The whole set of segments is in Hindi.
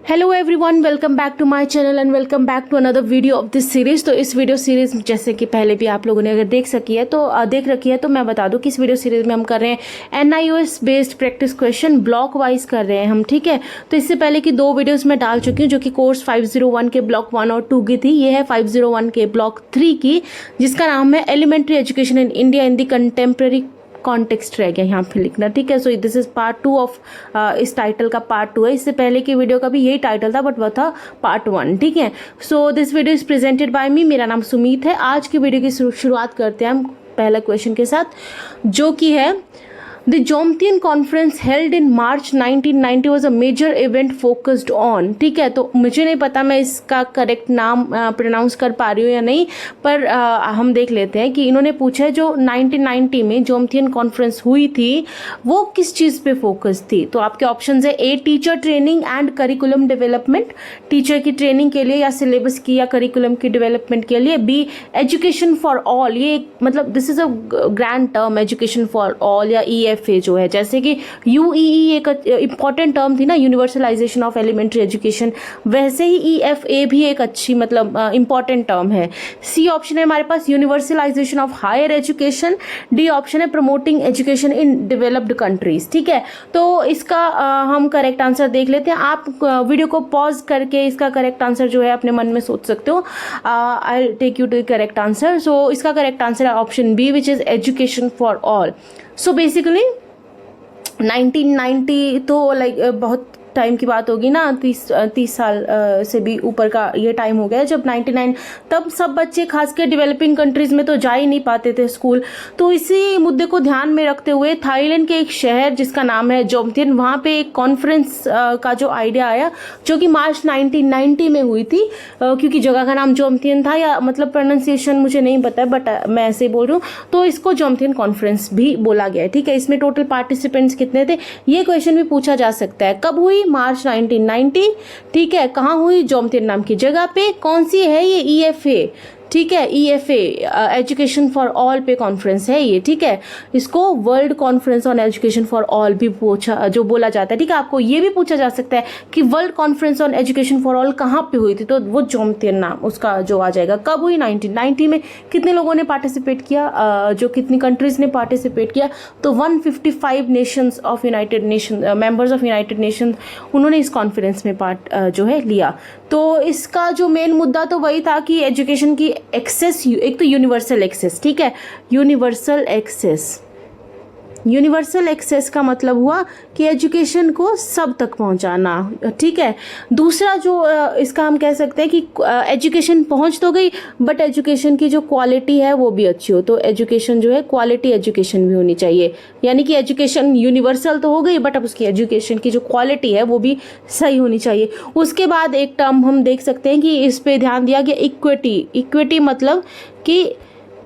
Hello everyone, welcome back to my channel and welcome back to another video of this series. तो इस वीडियो सीरीज जैसे कि पहले भी आप लोगों ने अगर देख रखी है तो मैं बता दूं कि इस वीडियो सीरीज में हम कर रहे हैं NIOS based practice question block wise कर रहे हैं हम, ठीक है। तो इससे पहले की 2 वीडियोस मैं डाल चुकी हूँ जो कि कोर्स 501 के ब्लॉक 1 और 2 की थी। ये है 501 के ब्लॉक 3 की, जिसका नाम है elementary education in India in the contemporary context रह गया यहाँ पे लिखना, ठीक है। So this is part 2 of इस टाइटल का पार्ट 2 है। इससे पहले की वीडियो का भी यही टाइटल था बट वह था पार्ट 1, ठीक है। So this video is presented by me. मेरा नाम सुमीत है। आज की वीडियो की शुरुआत करते हैं हम पहला क्वेश्चन के साथ, जो कि है The Jomtien Conference held in March 1990 was a major event focused on, ठीक है। तो मुझे नहीं पता मैं इसका करेक्ट नाम प्रोनाउंस कर पा रही हूँ या नहीं, पर हम देख लेते हैं कि इन्होंने पूछा है जो 1990 में जोमथियन कॉन्फ्रेंस हुई थी वो किस चीज़ पे फोकस थी। तो आपके ऑप्शंस है a teacher training and curriculum development, teacher की ट्रेनिंग के लिए या सिलेबस की या करिकुलम की डेवलपमेंट के लिए। बी एजुकेशन फॉर ऑल, ये मतलब this is a grand term education for all या EFA जो है, जैसे कि UEE एक इंपॉर्टेंट टर्म थी ना, यूनिवर्सलाइजेशन ऑफ एलिमेंट्री एजुकेशन, वैसे ही EFA भी एक अच्छी मतलब इंपॉर्टेंट टर्म है। सी ऑप्शन है हमारे पास universalization of higher education. D option है promoting education in developed countries, ठीक है। तो इसका हम करेक्ट आंसर देख लेते हैं। आप वीडियो को पॉज करके इसका करेक्ट आंसर जो है अपने मन में सोच सकते हो। I take you to the correct answer. So इसका करेक्ट आंसर है option B, which is education for all. So basically 1990 तो लाइक बहुत टाइम की बात होगी ना, 30 साल से भी ऊपर का ये टाइम हो गया जब 99, तब सब बच्चे खासकर डेवलपिंग कंट्रीज में तो जा ही नहीं पाते थे स्कूल। तो इसी मुद्दे को ध्यान में रखते हुए थाईलैंड के एक शहर जिसका नाम है जोमथियन, वहाँ पे एक कॉन्फ्रेंस का जो आइडिया आया जो कि मार्च 1990 में हुई थी, क्योंकि जगह का नाम जोमथियन था, या मतलब प्रोनाउंसिएशन मुझे नहीं पता है बट मैं ऐसे बोल रही हूँ, तो इसको जोमथियन कॉन्फ्रेंस भी बोला गया है, ठीक है। इसमें टोटल पार्टिसिपेंट्स कितने थे ये क्वेश्चन भी पूछा जा सकता है। कब हुई? मार्च 1990, ठीक है। कहाँ हुई? जोमथियन नाम की जगह पे। कौन सी है ये? EFA, ठीक है। EFA एजुकेशन फॉर ऑल पे कॉन्फ्रेंस है ये, ठीक है। इसको world conference on education for all भी पूछा जो बोला जाता है, ठीक है। आपको ये भी पूछा जा सकता है कि world conference on education for all कहाँ पे हुई थी, तो वो जोमथियन नाम उसका जो आ जाएगा। कब हुई? 1990 में। कितने लोगों ने पार्टिसिपेट किया, जो कितनी कंट्रीज ने पार्टिसिपेट किया? तो 155 Nations of United nation, members of United nation, उन्होंने इस कॉन्फ्रेंस में पार्ट जो है लिया। तो इसका जो मेन मुद्दा तो वही था कि एजुकेशन की एक्सेस, एक तो यूनिवर्सल एक्सेस, ठीक है। यूनिवर्सल एक्सेस, यूनिवर्सल एक्सेस का मतलब हुआ कि एजुकेशन को सब तक पहुंचाना, ठीक है। दूसरा जो इसका हम कह सकते हैं कि एजुकेशन पहुंच तो गई बट एजुकेशन की जो क्वालिटी है वो भी अच्छी हो। तो एजुकेशन जो है क्वालिटी एजुकेशन भी होनी चाहिए, यानी कि एजुकेशन यूनिवर्सल तो हो गई बट अब उसकी एजुकेशन की जो क्वालिटी है वो भी सही होनी चाहिए। उसके बाद एक टर्म हम देख सकते हैं कि इस पे ध्यान दिया गया, इक्विटी। इक्विटी मतलब कि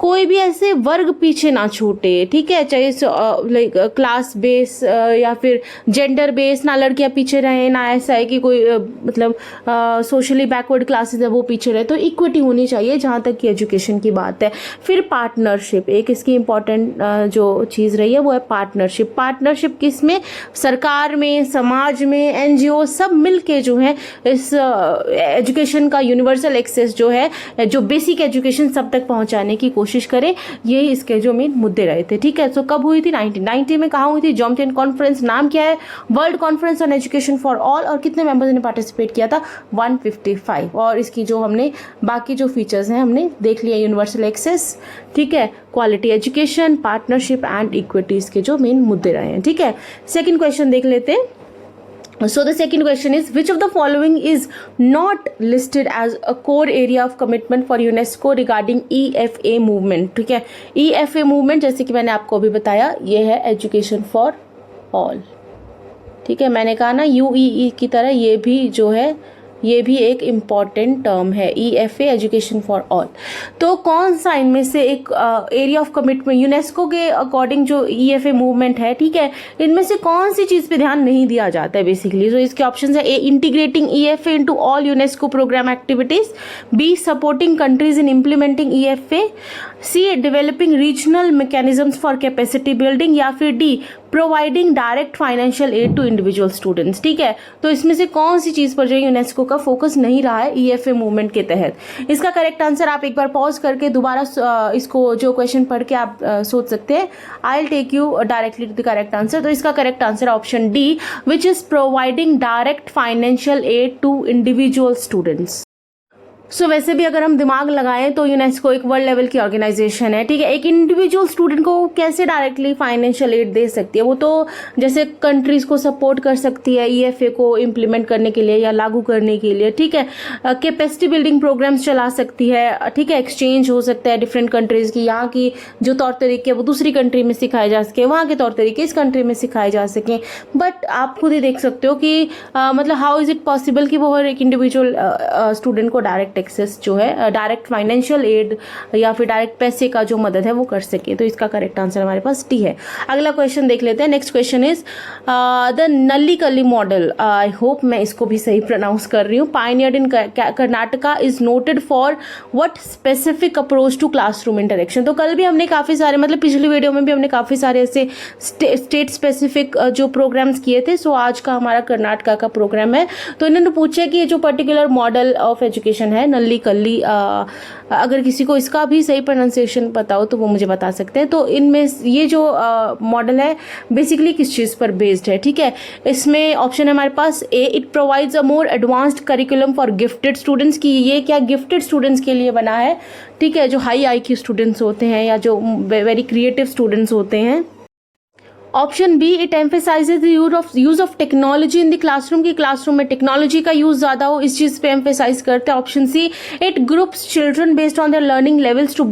कोई भी ऐसे वर्ग पीछे ना छूटे, ठीक है, चाहे लाइक क्लास बेस या फिर जेंडर बेस, ना लड़कियां पीछे रहे, ना ऐसा है कि कोई मतलब सोशली बैकवर्ड क्लासेस है वो पीछे रहे। तो इक्विटी होनी चाहिए जहाँ तक कि एजुकेशन की बात है। फिर पार्टनरशिप, एक इसकी इम्पॉर्टेंट जो चीज़ रही है वो है पार्टनरशिप। पार्टनरशिप किस में? सरकार में, समाज में, NGO सब मिल के जो है इस एजुकेशन का यूनिवर्सल एक्सेस जो है, जो बेसिक एजुकेशन सब तक पहुँचाने की कोशिश करें, यही इसके जो मेन मुद्दे रहे थे, ठीक है। सो कब हुई थी? 1990 में। कहाँ हुई थी? जोमथियन कॉन्फ्रेंस। नाम क्या है? World conference on education for all. और कितने मेंबर्स ने पार्टिसिपेट किया था? 155। और इसकी जो हमने बाकी जो फीचर्स हैं हमने देख लिया, यूनिवर्सल एक्सेस, ठीक है, quality education, partnership and equities के जो मेन मुद्दे रहे हैं, ठीक है। सेकेंड क्वेश्चन देख लेते हैं। So the second question is, which of the following is not listed as a core area of commitment for UNESCO regarding EFA movement, ठीक है। EFA movement जैसे कि मैंने आपको अभी बताया, ये है एजुकेशन फॉर ऑल, ठीक है। मैंने कहा ना UEE की तरह ये भी जो है ये भी एक इम्पॉर्टेंट टर्म है, EFA एजुकेशन फॉर ऑल। तो कौन सा इनमें से एक एरिया ऑफ कमिटमेंट यूनेस्को के अकॉर्डिंग जो EFA मूवमेंट है, ठीक है, इनमें से कौन सी चीज़ पे ध्यान नहीं दिया जाता है बेसिकली? तो इसके ऑप्शन है: A integrating EFA into all UNESCO program activities, B supporting countries in implementing EFA, C developing regional mechanisms for capacity building, या फिर D providing direct financial aid to individual students. ठीक है, तो इसमें से कौन सी चीज पर जो यूनेस्को का फोकस नहीं रहा है EFA मूवमेंट के तहत? इसका करेक्ट आंसर आप एक बार पॉज करके दोबारा इसको जो क्वेश्चन पढ़ के आप सोच सकते हैं। I will take you directly to the correct answer. तो इसका correct answer option D, which is providing direct financial aid to individual students. So वैसे भी अगर हम दिमाग लगाएं तो यूनेस्को एक वर्ल्ड लेवल की ऑर्गेनाइजेशन है। ठीक है, एक इंडिविजुअल स्टूडेंट को कैसे डायरेक्टली फाइनेंशियल एड दे सकती है? वो तो जैसे कंट्रीज को सपोर्ट कर सकती है EFA को इम्प्लीमेंट करने के लिए या लागू करने के लिए। ठीक है, कैपेसिटी बिल्डिंग प्रोग्राम्स चला सकती है। ठीक है, एक्सचेंज हो सकता है डिफरेंट कंट्रीज की, यहाँ की जो तौर तरीके वो दूसरी कंट्री में सिखाए जा सके, वहाँ के तौर तरीके इस कंट्री में सिखाए जा सकें। बट आप खुद ही देख सकते हो कि मतलब हाउ इज इट पॉसिबल कि वो हर एक इंडिविजुअल स्टूडेंट को डायरेक्ट एक्सेस जो है डायरेक्ट फाइनेंशियल एड या फिर डायरेक्ट पैसे का जो मदद है वो कर सके। तो इसका करेक्ट आंसर हमारे पास डी है। अगला क्वेश्चन देख लेते हैं। Next question is the Nali Kali model, I hope मैं इसको भी सही प्रोनाउंस कर रही हूँ, pioneered in Karnataka, is noted for what specific approach to classroom interaction. तो कल भी हमने काफ़ी सारे, मतलब पिछली वीडियो में भी हमने काफ़ी सारे ऐसे स्टेट स्पेसिफिक जो प्रोग्राम्स किए थे। सो आज का हमारा कर्नाटका का प्रोग्राम है। तो इन्होंने पूछा कि ये जो पर्टिकुलर मॉडल ऑफ एजुकेशन है नल्लीकल्ली, अगर किसी को इसका भी सही प्रोनाउंसिएशन पता हो तो वो मुझे बता सकते हैं। तो इनमें ये जो मॉडल है बेसिकली किस चीज़ पर बेस्ड है? ठीक है, इसमें ऑप्शन है हमारे पास A, it provides a more advanced curriculum for gifted students, की ये क्या गिफ्टेड स्टूडेंट्स के लिए बना है? ठीक है, जो हाई IQ स्टूडेंट्स होते हैं या जो वेरी क्रिएटिव स्टूडेंट्स होते हैं। Option B, it emphasizes the use of technology in the classroom, की क्लासरूम में टेक्नोलॉजी का यूज ज़्यादा हो, इस चीज़ पे एम्फेसाइज करते हैं। Option C, it groups children based on their learning levels to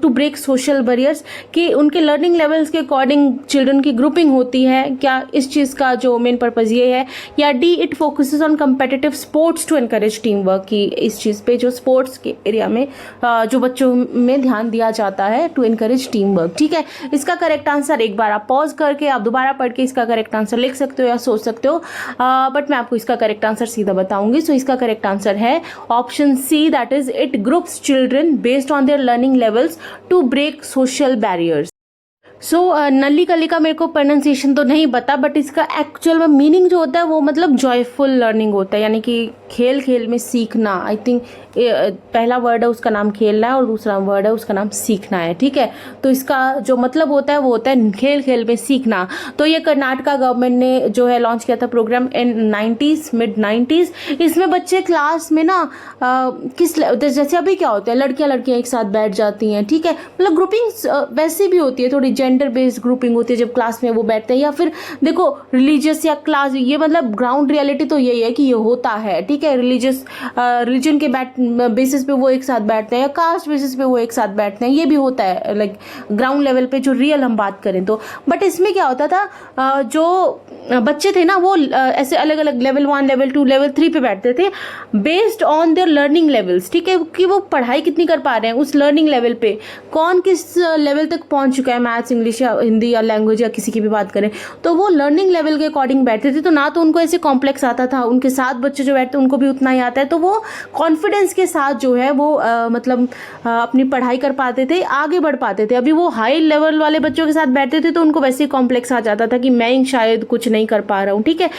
break social barriers, कि उनके लर्निंग लेवल्स के अकॉर्डिंग चिल्ड्रन की ग्रुपिंग होती है। क्या इस चीज़ का जो मेन पर्पज़ ये है? या D, it focuses on competitive sports to encourage team work, की इस चीज़ पे जो स्पोर्ट्स के एरिया में जो बच्चों में ध्यान दिया जाता है टू एनकरेज टीम वर्क। ठीक है, इसका करेक्ट आंसर एक बार आप पॉज करके आप दोबारा पढ़ के इसका करेक्ट आंसर लिख सकते हो या सोच सकते हो, बट मैं आपको इसका करेक्ट आंसर सीधा बताऊंगी। सो इसका करेक्ट आंसर है option C, that is it groups children based on their learning levels to break social barriers. So Nali Kali का मेरे को प्रोनाउंसिएशन तो नहीं पता, बट इसका एक्चुअल में मीनिंग जो होता है वो मतलब जॉयफुल लर्निंग होता है, यानी कि खेल खेल में सीखना। आई थिंक पहला वर्ड है उसका नाम खेलना है और दूसरा वर्ड है उसका नाम सीखना है। ठीक है, तो इसका जो मतलब होता है वो होता है खेल खेल में सीखना। तो ये कर्नाटका गवर्नमेंट ने जो है लॉन्च किया था प्रोग्राम इन मिड 90s। इसमें बच्चे क्लास में ना जैसे अभी क्या होता है, लड़कियां एक साथ बैठ जाती हैं। ठीक है, मतलब ग्रुपिंग वैसे भी होती है, थोड़ी जेंडर बेस्ड ग्रुपिंग होती है जब क्लास में वो बैठते हैं, या फिर देखो रिलीजियस या क्लास, ये मतलब ग्राउंड रियलिटी तो यही है कि ये होता है। ठीक है, रिलीजन के बेसिस पे वो एक साथ बैठते हैं या कास्ट बेसिस पे वो एक साथ बैठते हैं, ये भी होता है लाइक ग्राउंड लेवल पे जो रियल हम बात करें तो। बट इसमें क्या होता था, जो बच्चे थे ना वो ऐसे अलग अलग लेवल 1, लेवल 2, लेवल 3 पे बैठते थे based on their learning levels. ठीक है, कि वो पढ़ाई कितनी कर पा रहे हैं उस लर्निंग लेवल पे, कौन किस लेवल तक पहुंच चुका है, मैथ्स, इंग्लिश या हिंदी या लैंग्वेज या किसी की भी बात करें, तो वो लर्निंग लेवल के अकॉर्डिंग बैठते थे। तो ना तो उनको ऐसे कॉम्प्लेक्स आता था, उनके साथ बच्चे जो बैठते उनको भी उतना ही आता है, तो वो कॉन्फिडेंस के साथ जो है वो मतलब अपनी पढ़ाई कर पाते थे, आगे बढ़ पाते थे। अभी वो हाई लेवल वाले बच्चों के साथ बैठते थे तो उनको वैसे ही कॉम्प्लेक्स आ जाता था कि मैं शायद कुछ नहीं कर पा रहा हूँ। ठीक है,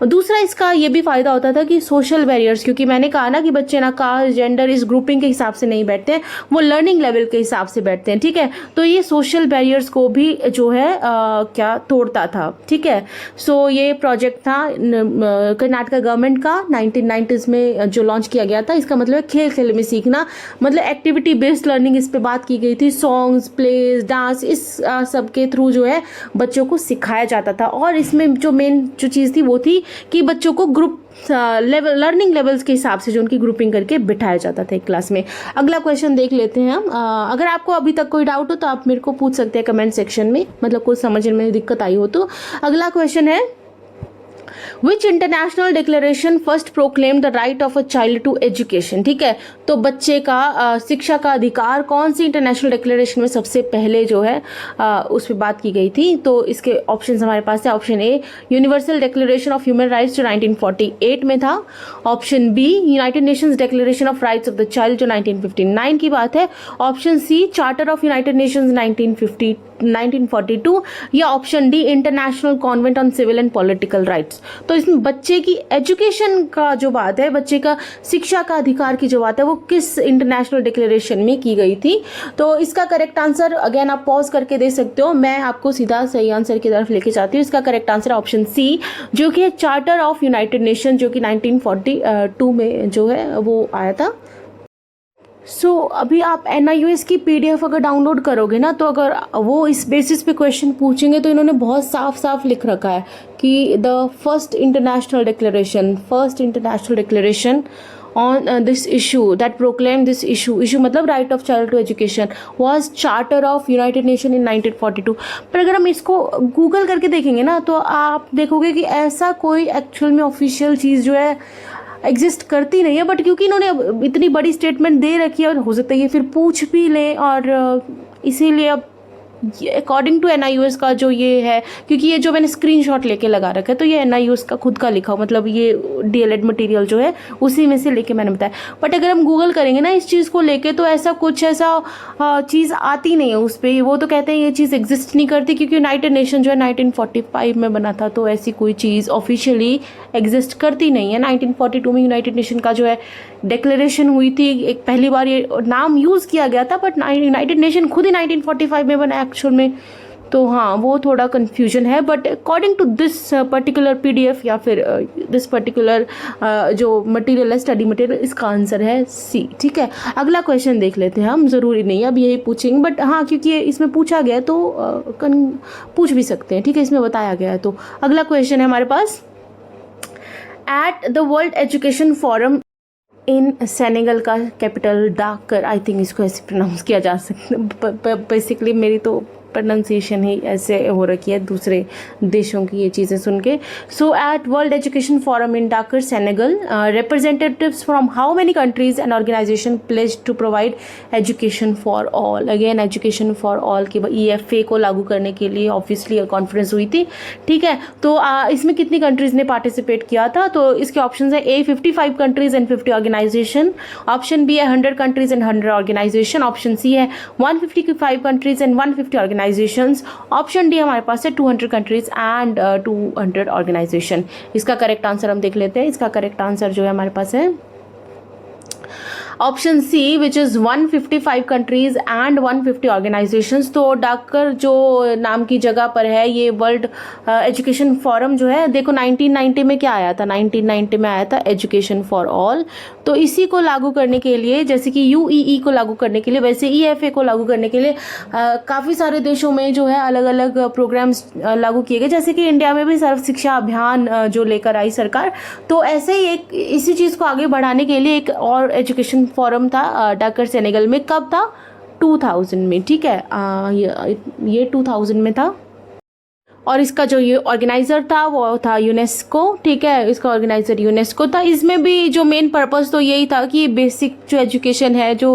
दूसरा इसका ये भी फायदा होता था कि सोशल बैरियर्स, क्योंकि मैंने कहा ना कि बच्चे ना कास्ट, जेंडर, इस ग्रुपिंग के हिसाब से नहीं बैठते हैं, वो लर्निंग लेवल के हिसाब से बैठते हैं। ठीक है, तो ये सोशल बैरियर्स को भी जो है क्या तोड़ता था। ठीक है, सो ये प्रोजेक्ट था कर्नाटका गवर्नमेंट का 1990s में जो लॉन्च किया गया था। इसका मतलब है खेल खेल में सीखना, मतलब एक्टिविटी बेस्ड लर्निंग इस पे बात की गई थी। सॉन्ग्स, प्लेज, डांस, इस सब के थ्रू जो है बच्चों को सिखाया जाता था। और इसमें जो मेन जो चीज़ थी वो थी कि बच्चों को ग्रुप लेवल, लर्निंग लेवल्स के हिसाब से जो उनकी ग्रुपिंग करके बिठाया जाता था एक क्लास में। अगला क्वेश्चन देख लेते हैं हम। अगर आपको अभी तक कोई डाउट हो तो आप मेरे को पूछ सकते हैं कमेंट सेक्शन में, मतलब कुछ समझने में दिक्कत आई हो तो। अगला क्वेश्चन है, which international declaration first proclaim the right of a child to education, ठीक है, तो बच्चे का शिक्षा का अधिकार कौन सी इंटरनेशनल डिक्लेरेशन में सबसे पहले जो है उस पर बात की गई थी। तो इसके ऑप्शन हमारे पास है, option A universal declaration of human rights जो 1948 में था, option B United Nations declaration of rights of the child जो 1959 की बात है, option C charter of United Nations 1942 या option D international convent on civil and political rights. तो इसमें बच्चे की एजुकेशन का जो बात है, बच्चे का शिक्षा का अधिकार की जो बात है, वो किस इंटरनेशनल डिक्लेरेशन में की गई थी। तो इसका करेक्ट आंसर अगेन आप पॉज करके दे सकते हो, मैं आपको सीधा सही आंसर की तरफ लेके जाती हूँ। इसका करेक्ट आंसर ऑप्शन सी जो कि चार्टर ऑफ यूनाइटेड नेशन जो कि 1942 में जो है वो आया था। अभी आप NIOS की PDF अगर डाउनलोड करोगे ना, तो अगर वो इस बेसिस पे क्वेश्चन पूछेंगे तो इन्होंने बहुत साफ साफ लिख रखा है कि the first international declaration on this issue that proclaimed this issue मतलब right of child to education was charter of United Nation in 1942। पर अगर हम इसको गूगल करके देखेंगे ना, तो आप देखोगे कि ऐसा कोई एक्चुअल में ऑफिशियल चीज़ जो है एग्जिस्ट करती नहीं है। बट क्योंकि इन्होंने इतनी बड़ी स्टेटमेंट दे रखी है और हो सकता है ये फिर पूछ भी लें, और इसीलिए अब अकॉर्डिंग टू NIOS का जो ये है, क्योंकि ये जो मैंने स्क्रीनशॉट लेके लगा रखा है तो ये NIOS का खुद का लिखा हो, मतलब ये DLED मटेरियल जो है उसी में से लेके मैंने बताया। बट अगर हम गूगल करेंगे ना इस चीज़ को लेके, तो ऐसा चीज़ आती नहीं है उस पर। वो तो कहते हैं ये चीज़ एग्जिस्ट नहीं करती, क्योंकि यूनाइटेड नेशन जो है 1945 में बना था, तो ऐसी कोई चीज़ ऑफिशियली एग्जिस्ट करती नहीं है। 1942 में यूनाइटेड नेशन का जो है डिक्लेरेशन हुई थी, एक पहली बार ये नाम यूज़ किया गया था, बट यूनाइटेड नेशन खुद ही 1945 में बना एक्चुअल में। तो हाँ, वो थोड़ा कन्फ्यूजन है। But according to this particular PDF या फिर दिस पर्टिकुलर जो मटेरियल है, स्टडी मटेरियल, इसका आंसर है सी। ठीक है, अगला क्वेश्चन देख लेते हैं हम। ज़रूरी नहीं है अब यही पूछेंगे, बट हाँ क्योंकि इसमें पूछा गया है तो पूछ भी सकते हैं। ठीक है, इसमें बताया गया है। तो अगला क्वेश्चन है हमारे पास, at the world education forum in Senegal का कैपिटल डाकर, आई थिंक इसको ऐसे प्रोनाउंस किया जा सकता। बेसिकली मेरी तो प्रोनाउंसिएशन ही ऐसे हो रखी है दूसरे देशों की ये चीज़ें सुन के। So at world education forum in Dakar Senegal, representatives from how many countries and organisation pledge to provide education for all. Again education for all के EFA को लागू करने के लिए ऑब्वियसली कॉन्फ्रेंस हुई थी। ठीक है, तो इसमें कितनी कंट्रीज ने पार्टिसिपेट किया था? तो इसके ऑप्शन है A 55 countries and 50 organization, option B है 100 countries and 100 organization, option C है 155 countries and 150 organizations, option D हमारे पास है 200 कंट्रीज एंड 200 ऑर्गेनाइजेशन। इसका करेक्ट आंसर हम देख लेते हैं। इसका करेक्ट आंसर जो है हमारे पास है option C which is 155 countries and 150 organizations. तो डाकर जो नाम की जगह पर है, ये वर्ल्ड एजुकेशन फोरम जो है, देखो 1990 में क्या आया था? 1990 में आया था एजुकेशन फॉर ऑल। तो इसी को लागू करने के लिए, जैसे कि UEE को लागू करने के लिए, वैसे EFA को लागू करने के लिए काफ़ी सारे देशों में जो है अलग अलग प्रोग्राम्स लागू किए गए, जैसे कि इंडिया में भी सर्व शिक्षा अभियान जो लेकर आई सरकार। तो ऐसे ही एक इसी चीज़ को आगे बढ़ाने के लिए एक और एजुकेशन फोरम था डाकर सेनेगल में। कब था? 2000 में। ठीक है, ये 2000 में था। और इसका जो ये ऑर्गेनाइजर था वो था यूनेस्को। ठीक है, इसका ऑर्गेनाइजर यूनेस्को था। इसमें भी जो मेन पर्पस तो यही था कि बेसिक जो एजुकेशन है जो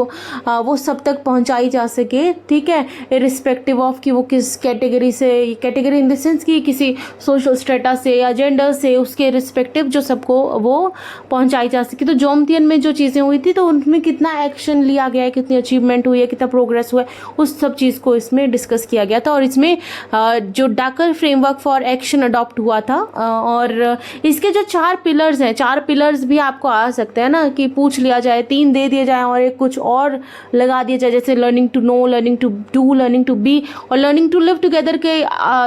वो सब तक पहुंचाई जा सके। ठीक है, इरिस्पेक्टिव ऑफ कि वो किस कैटेगरी से, कैटेगरी इन द सेंस कि किसी सोशल स्टेटस से या जेंडर से, उसके रिस्पेक्टिव जो सबको वो पहुंचाई जा सके। तो जोमतियन में जो चीज़ें हुई थी तो उनमें कितना एक्शन लिया गया है, कितनी अचीवमेंट हुई है, कितना प्रोग्रेस हुआ है, उस सब चीज़ को इसमें डिस्कस किया गया था। और इसमें जो डाकर फ्रेमवर्क फॉर एक्शन अडॉप्ट हुआ था। और इसके जो 4 पिलर्स हैं, 4 पिलर्स भी आपको आ सकते हैं ना कि पूछ लिया जाए, 3 दे दिए जाए और एक कुछ और लगा दिया जाए, जैसे learning to know, learning to do, learning to be और लर्निंग टू लिव टुगेदर के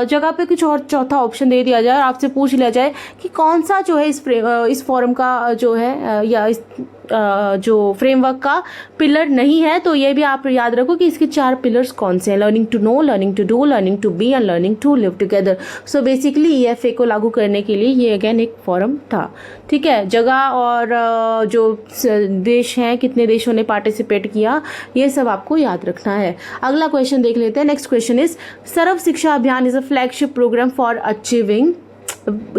जगह पे कुछ और चौथा ऑप्शन दे दिया जाए और आपसे पूछ लिया जाए कि कौन सा जो है इस फॉरम का जो है या इस जो फ्रेमवर्क का पिलर नहीं है। तो ये भी आप याद रखो कि इसके 4 पिलर्स कौन से हैं, learning to know, learning to do, learning to be and learning to live together. So basically EFA को लागू करने के लिए ये अगेन एक फोरम था। ठीक है, जगह और जो देश हैं, कितने देशों ने पार्टिसिपेट किया, ये सब आपको याद रखना है। अगला क्वेश्चन देख लेते हैं। Next question is, Sarva Shiksha Abhiyan is a flagship programme for achieving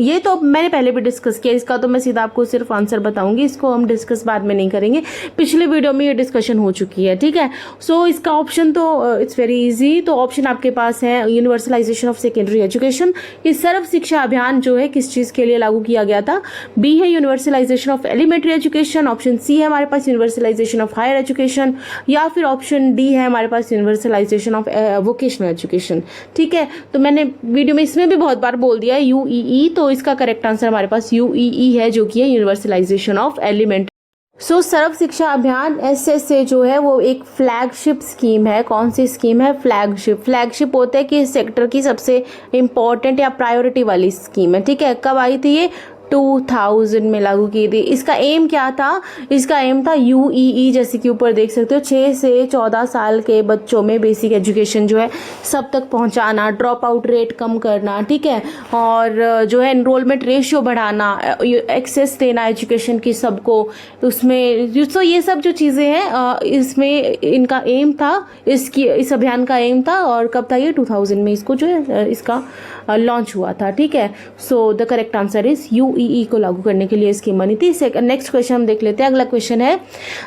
ये तो मैंने पहले भी डिस्कस किया, इसका तो मैं सीधा आपको सिर्फ आंसर बताऊंगी, इसको हम डिस्कस बाद में नहीं करेंगे, पिछले वीडियो में ये डिस्कशन हो चुकी है, ठीक है। सो इसका ऑप्शन तो इट्स वेरी इजी, तो ऑप्शन आपके पास है यूनिवर्सलाइजेशन ऑफ सेकेंडरी एजुकेशन। ये सर्व शिक्षा अभियान जो है किस चीज़ के लिए लागू किया गया था? बी है universalization of elementary education, option C है हमारे पास यूनिवर्सलाइजेशन ऑफ हायर एजुकेशन, या फिर ऑप्शन डी है हमारे पास यूनिवर्सलाइजेशन ऑफ वोकेशनल एजुकेशन, ठीक है। तो मैंने वीडियो में इसमें भी बहुत बार बोल दिया है यूईई, तो इसका करेक्ट आंसर हमारे पास यूईई है, जो कि है यूनिवर्सलाइजेशन ऑफ एलिमेंट्री। सो सर्व शिक्षा अभियान एसएसए जो है वो एक फ्लैगशिप स्कीम है। कौन सी स्कीम है? फ्लैगशिप होता है कि इस सेक्टर की सबसे इम्पोर्टेंट या प्रायोरिटी वाली स्कीम है, ठीक है। कब आई थी ये? 2000 में लागू की थी। इसका एम क्या था? इसका एम था यूईई, जैसे कि ऊपर देख सकते हो, 6 से 14 साल के बच्चों में बेसिक एजुकेशन जो है सब तक पहुंचाना, ड्रॉप आउट रेट कम करना, ठीक है, और जो है एनरोलमेंट रेशियो बढ़ाना, एक्सेस देना एजुकेशन की सबको, उसमें तो ये सब जो चीज़ें हैं इसमें इनका एम था, इस अभियान का एम था। और कब था ये? 2000 में इसको जो है इसका लॉन्च हुआ था, ठीक है। So the correct answer is UEE को लागू करने के लिए स्कीम बनी थी। नेक्स्ट क्वेश्चन हम देख लेते हैं। अगला क्वेश्चन है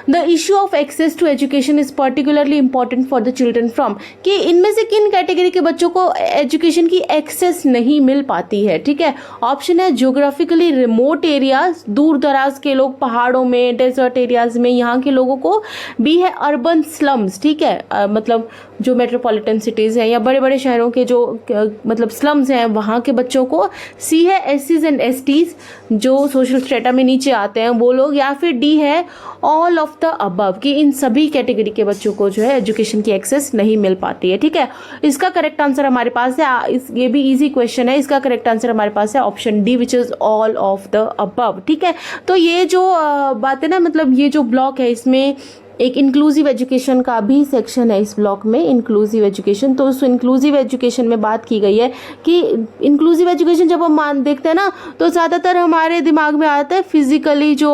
the issue of access to education is particularly important for the children from, कि इनमें से किन कैटेगरी के बच्चों को एजुकेशन की एक्सेस नहीं मिल पाती है, ठीक है। ऑप्शन है ज्योग्राफिकली रिमोट एरियाज, दूर दराज के लोग, पहाड़ों में, डेजर्ट एरियाज में, यहाँ के लोगों को। बी है अर्बन स्लम्स, ठीक है, मतलब जो मेट्रोपॉलिटन सिटीज़ हैं या बड़े बड़े शहरों के जो मतलब स्लम्स हैं वहाँ के बच्चों को। सी है एससीज एंड एसटीज, जो सोशल स्ट्रेटा में नीचे आते हैं वो लोग। या फिर डी है ऑल ऑफ द अबव, कि इन सभी कैटेगरी के बच्चों को जो है एजुकेशन की एक्सेस नहीं मिल पाती है, ठीक है। इसका करेक्ट आंसर हमारे पास है, ये भी इजी क्वेश्चन है, इसका करेक्ट आंसर हमारे पास है option D which is all of the above, ठीक है। तो ये जो बात है ना, मतलब ये जो ब्लॉक है इसमें एक इंक्लूसिव एजुकेशन का भी सेक्शन है इस ब्लॉक में, इंक्लूसिव एजुकेशन। तो उस इंक्लूसिव एजुकेशन में बात की गई है कि इंक्लूसिव एजुकेशन जब हम देखते हैं ना तो ज़्यादातर हमारे दिमाग में आता है फिजिकली जो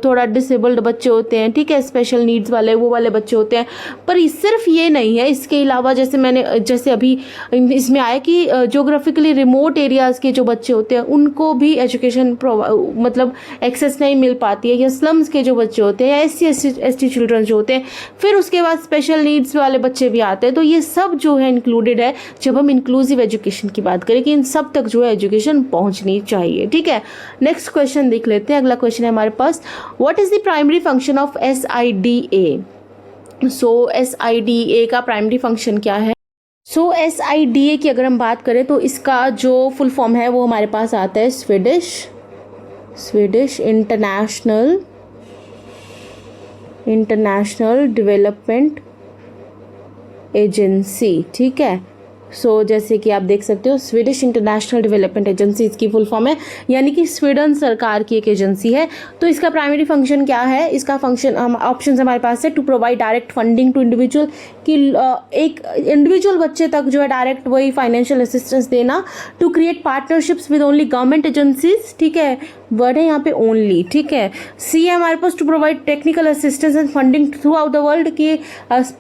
थोड़ा डिसेबल्ड बच्चे होते हैं, ठीक है, स्पेशल नीड्स वाले, वो वाले बच्चे होते हैं। पर सिर्फ ये नहीं है, इसके अलावा जैसे अभी इसमें आया कि जोग्राफिकली रिमोट एरियाज़ के जो बच्चे होते हैं उनको भी एजुकेशन मतलब एक्सेस नहीं मिल पाती है, या स्लम्स के जो बच्चे होते हैं, या एससी चिल्ड्रन जो होते हैं, फिर उसके बाद स्पेशल नीड्स वाले बच्चे भी आते हैं। तो ये सब जो है इंक्लूडेड है जब हम इंक्लूसिव एजुकेशन की बात करें, कि इन सब तक जो है एजुकेशन पहुंचनी चाहिए, ठीक है। नेक्स्ट क्वेश्चन देख लेते हैं। अगला क्वेश्चन है हमारे पास, what is the primary function of SIDA? So SIDA का प्राइमरी फंक्शन क्या है? सो SIDA की अगर हम बात करें तो इसका जो फुल फॉर्म है वो हमारे पास आता है स्वीडिश इंटरनेशनल डेवलपमेंट एजेंसी, ठीक है। सो जैसे कि आप देख सकते हो स्वीडिश इंटरनेशनल डेवलपमेंट एजेंसी इसकी फुल फॉर्म है, यानी कि स्वीडन सरकार की एक एजेंसी है। तो इसका प्राइमरी फंक्शन क्या है? इसका फंक्शन ऑप्शन हमारे पास है to provide direct funding to individual, कि एक इंडिविजुअल बच्चे तक जो है डायरेक्ट वही फाइनेंशियल असिस्टेंस देना, to create partnerships with only government agencies, ठीक है, वर्ड है यहाँ पे ओनली, ठीक है। सी है हमारे पास to provide technical assistance and funding throughout the world, कि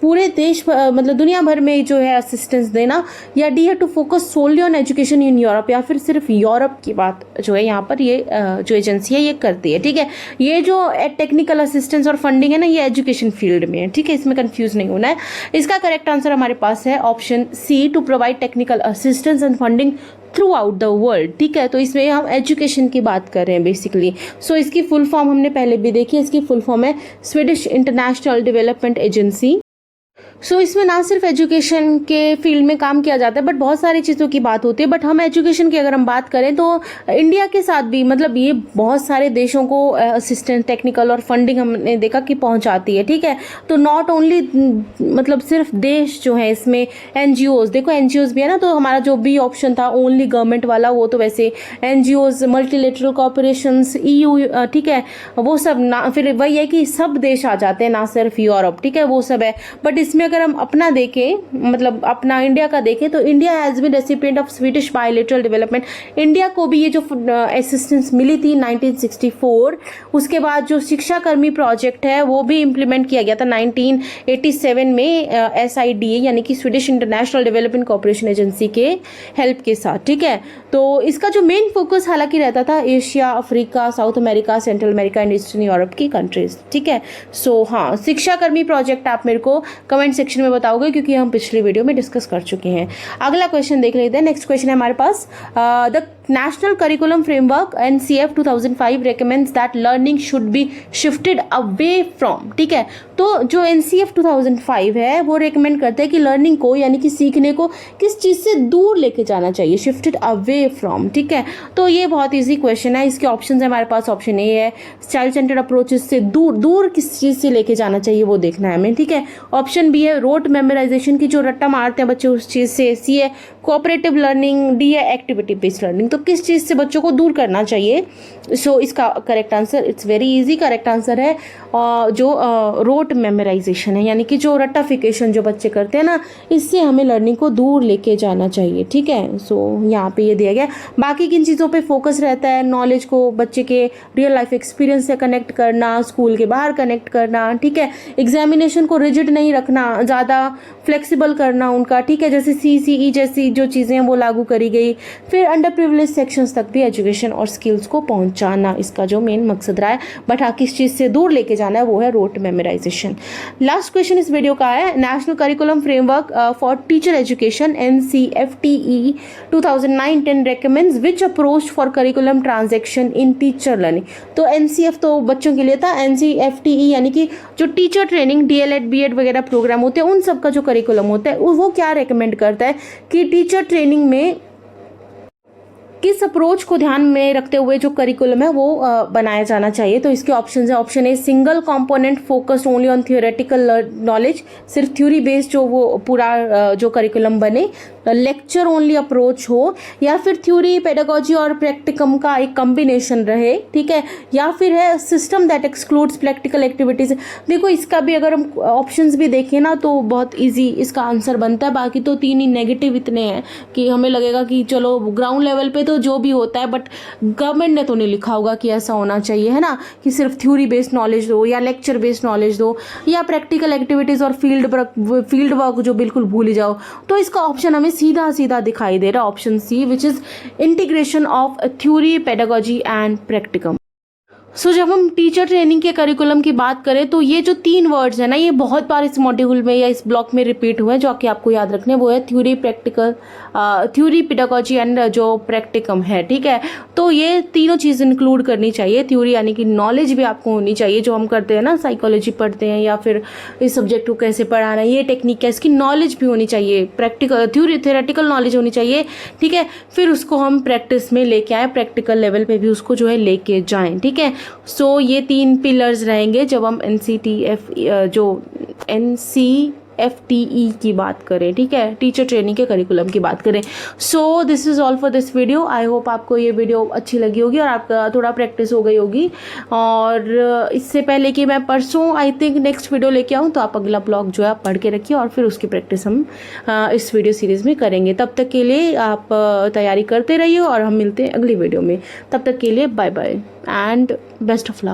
पूरे देश मतलब दुनिया भर में जो है असिस्टेंस देना। या डी है to focus solely on education in Europe, या फिर सिर्फ यूरोप की बात जो है यहाँ पर ये जो एजेंसी है ये करती है, ठीक है। ये जो टेक्निकल असिस्टेंस और फंडिंग है ना, ये एजुकेशन फील्ड में है, ठीक है, इसमें कंफ्यूज नहीं होना है। इसका करेक्ट आंसर हमारे पास है option C, to provide technical assistance and funding throughout the world, ठीक है। तो इसमें हम एजुकेशन की बात कर रहे हैं बेसिकली। सो इसकी फुल फॉर्म हमने पहले भी देखी है, इसकी फुल फॉर्म है स्वीडिश इंटरनेशनल डेवलपमेंट एजेंसी। सो इसमें ना सिर्फ एजुकेशन के फील्ड में काम किया जाता है बट बहुत सारी चीज़ों की बात होती है। बट हम एजुकेशन की अगर हम बात करें तो इंडिया के साथ भी मतलब ये बहुत सारे देशों को असिस्टेंस टेक्निकल और फंडिंग हमने देखा कि पहुंचाती है, ठीक है। तो नॉट ओनली मतलब सिर्फ देश जो है, इसमें NGOs, देखो NGOs भी है ना, तो हमारा जो बी ऑप्शन था ओनली गवर्नमेंट वाला, वो तो वैसे NGOs, मल्टीलेटरल कॉर्पोरेशंस, EU, ठीक है, वो सब ना, फिर वही है कि सब देश आ जाते हैं, ना सिर्फ यूरोप, ठीक है, वो सब है। बट इसमें अगर हम अपना देखें, मतलब अपना इंडिया का देखें, तो India has been recipient of Swedish bilateral development. India को भी ये जो असिस्टेंस मिली थी 1964, उसके बाद जो शिक्षा कर्मी प्रोजेक्ट है वो भी इम्प्लीमेंट किया गया था 1987 में SIDA यानी कि Swedish international development corporation agency के हेल्प के साथ। ठीक है, तो इसका जो मेन फोकस हालांकि रहता था Asia, Africa, south America, central America and eastern Europe की कंट्रीज। ठीक है, सो हाँ, शिक्षा कर्मी प्रोजेक्ट आप मेरे को कमेंट सेक्शन में बताओगे क्योंकि हम पिछली वीडियो में डिस्कस कर चुके हैं। अगला क्वेश्चन देख लेते हैं। नेक्स्ट क्वेश्चन है हमारे पास, the national curriculum framework NCF 2005 recommends that learning should be shifted away from। ठीक है, तो जो NCF 2005 है वो रेकमेंड करते हैं कि लर्निंग को यानी कि सीखने को किस चीज़ से दूर लेके जाना चाहिए, शिफ्टेड अवे फ्रॉम। ठीक है, तो ये बहुत इजी क्वेश्चन है। इसके ऑप्शन है हमारे पास, ऑप्शन ए है चाइल्ड सेंटर्ड अप्रोचेस से दूर, दूर किस चीज़ से लेके जाना चाहिए वो देखना है हमें। ठीक है, ऑप्शन बी है रोट मेमोराइजेशन की जो रट्टा मारते हैं बच्चे उस चीज़ से, सी है कोऑपरेटिव लर्निंग, डी है एक्टिविटी बेस्ड लर्निंग। तो किस चीज़ से बच्चों को दूर करना चाहिए? सो इसका correct answer, it's very easy, correct answer है जो रोट मेमोराइजेशन है, यानी कि जो रट्टाफिकेशन जो बच्चे करते हैं ना, इससे हमें लर्निंग को दूर लेके जाना चाहिए। ठीक है, सो यहाँ पे ये दिया गया। बाकी किन चीज़ों पे फोकस रहता है? नॉलेज को बच्चे के रियल लाइफ एक्सपीरियंस से कनेक्ट करना, स्कूल के बाहर कनेक्ट करना। ठीक है, एग्जामिनेशन को रिजिड नहीं रखना, ज़्यादा फ्लेक्सिबल करना उनका। ठीक है, जैसे CCE जैसी जो चीज़ें हैं वो लागू करी गई। फिर अंडर प्रिविलेज सेक्शंस तक भी एजुकेशन और स्किल्स को पहुंचाना इसका जो मेन मकसद रहा है। बट हाँ, किस चीज़ से दूर लेके जाना है वो है रोट मेमोराइजेशन। लास्ट क्वेश्चन इस वीडियो का है, national curriculum framework for teacher education NCFTE 2009-10 recommends which approach for curriculum transaction in teacher learning। तो NCF तो बच्चों के लिए था, NCFTE यानी कि जो टीचर ट्रेनिंग DLED BEd वगैरह प्रोग्राम होते हैं उन सब का जो करिकुलम होता है वो क्या रेकमेंड करता है कि टीचर ट्रेनिंग में किस अप्रोच को ध्यान में रखते हुए जो करिकुलम है वो बनाया जाना चाहिए। तो इसके ऑप्शन है, option a single component focused only on theoretical knowledge, सिर्फ थ्योरी बेस्ड जो वो पूरा जो करिकुलम बने, लेक्चर ओनली अप्रोच हो, या फिर थ्योरी, पेडागोजी और प्रैक्टिकम का एक कॉम्बिनेशन रहे। ठीक है, या फिर है system that excludes practical activities. देखो इसका भी अगर हम ऑप्शंस भी देखें ना तो बहुत इजी इसका आंसर बनता है। बाकी तो तीन ही नेगेटिव इतने हैं कि हमें लगेगा कि चलो ग्राउंड लेवल पे तो जो भी होता है, बट गवर्नमेंट ने तो नहीं लिखा होगा कि ऐसा होना चाहिए, है ना, कि सिर्फ थ्योरी बेस्ड नॉलेज दो या लेक्चर बेस्ड नॉलेज दो या प्रैक्टिकल एक्टिविटीज और फील्ड वर्क जो बिल्कुल भूल ही जाओ। तो इसका ऑप्शन हमें सीधा सीधा दिखाई दे रहा है, option C, which is integration of theory, pedagogy and practicum. So जब हम टीचर ट्रेनिंग के करिकुलम की बात करें तो ये जो तीन वर्ड्स हैं ना, ये बहुत बार इस मॉड्यूल में या इस ब्लॉक में रिपीट हुए हैं, जो कि आपको याद रखने, वो है theory, practical, theory, pedagogy and जो प्रैक्टिकम है। ठीक है, तो ये तीनों चीज़ इंक्लूड करनी चाहिए। थ्योरी यानी कि नॉलेज भी आपको होनी चाहिए, जो हम करते हैं ना, साइकोलॉजी पढ़ते हैं या फिर इस सब्जेक्ट को कैसे पढ़ाना, ये टेक्निक है, इसकी नॉलेज भी होनी चाहिए। प्रैक्टिकल थ्योरी, थ्योरेटिकल नॉलेज होनी चाहिए। ठीक है, फिर उसको हम प्रैक्टिस में लेके आए, प्रैक्टिकल लेवल पे भी उसको जो है लेके जाएं। ठीक है, सो ये तीन पिलर्स रहेंगे जब हम NCFTE की बात करें। ठीक है, टीचर ट्रेनिंग के करिकुलम की बात करें। So this is all for this video. I hope आपको ये वीडियो अच्छी लगी होगी और आपका थोड़ा प्रैक्टिस हो गई होगी। और इससे पहले कि मैं परसों आई थिंक नेक्स्ट वीडियो लेके आऊँ, तो आप अगला ब्लॉग जो है आप पढ़ के रखिए और फिर उसकी प्रैक्टिस हम इस वीडियो सीरीज़ में करेंगे। तब तक के लिए आप तैयारी करते रहिए और हम मिलते हैं अगली वीडियो में। तब तक के लिए bye bye and best of luck.